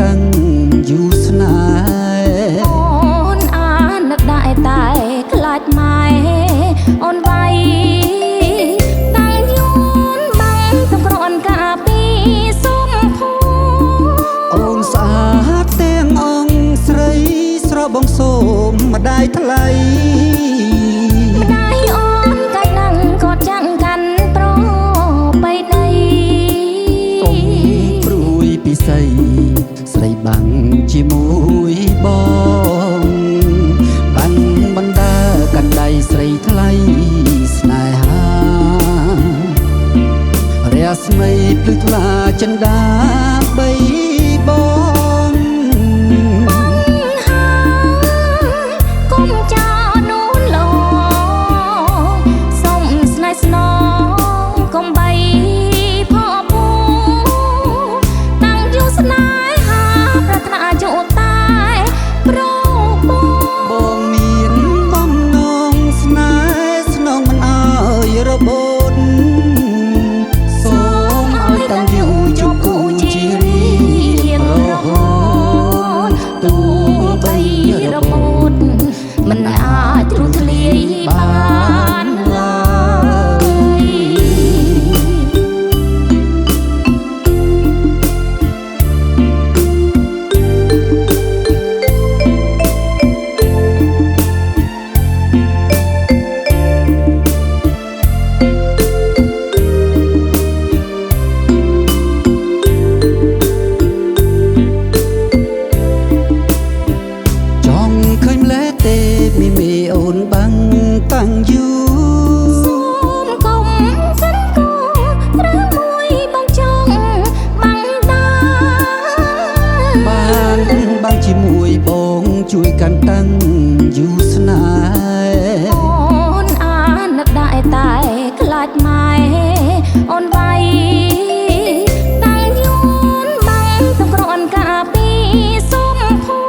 តាំងយូរស្នេហ៍អូនអានឹកដែរតែខ្លាចម៉ែអូនវាយតាំងយូនបាំងសំក្រនកាពីសុំភូអូនស្អាតទាំងអង្គស្រីស្របងសូមម្ដាយថ្លៃម្ដាយអូនកាច់នឹងគាត់ចាំងកាន់ប្របីដីកុំព្រួយពិសីស្រីបាំងជាមួយបងបាំងបណ្ដាកាន់ដៃស្រីថ្លៃស្នេហារាស្មីភ្លឺថ្លាចិន្តាបីបងគុំចោលនូនលោសុំស្នេហ៍ស្នងកុំបីផោពូតាំងយូរស្នេហាប្រាថ្នាយុតែប្រពូបងមានបំណងស្នេហ៍ស្នងមិនអើយរបូតសូមឲ្យតាំងយូរជួបគូជារៀងរហូតទោះបីរបូតមិនអាចទ្រុធ្លាយបានឡើយចង់ឃើញម្លេះទេមីមីអូនបាំងតាំងយូរសូមកុំសិនគូត្រូវមួយបងចង់បាំងតាបានបាំងជាមួយបងជួយកាន់តាំងយូរស្នេហ៍អូនអានឹកដែរតែខ្លាចម៉ែអូនវាយតាំងយូនបាំងសំក្រនកាពីសុំភូ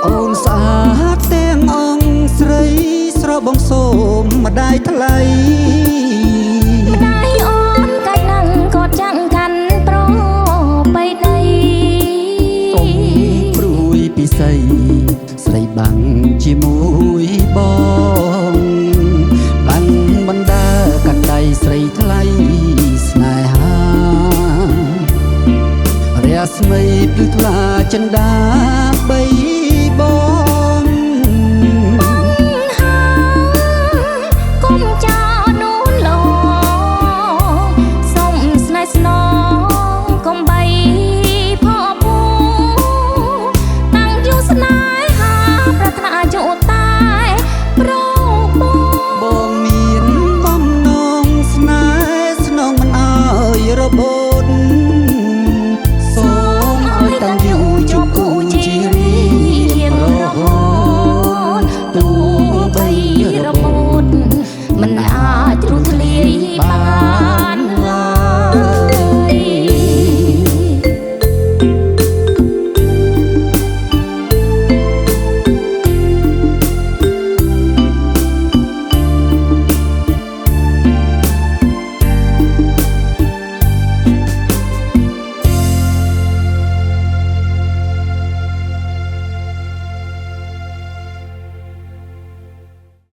អូនស្អាតទាំងអង្គស្រីស្របងសូមម្ដាយថ្លៃម្ដាយអូនកាច់នឹងគាត់ចាំងកាន់ប្របីដីកុំព្រួយពិសីស្រីបាំងជាមួយបងបាំងបណ្ដាកាន់ដៃស្រីថ្លៃស្នេហារាស្មីភ្លឺថ្លាចិន្តាបី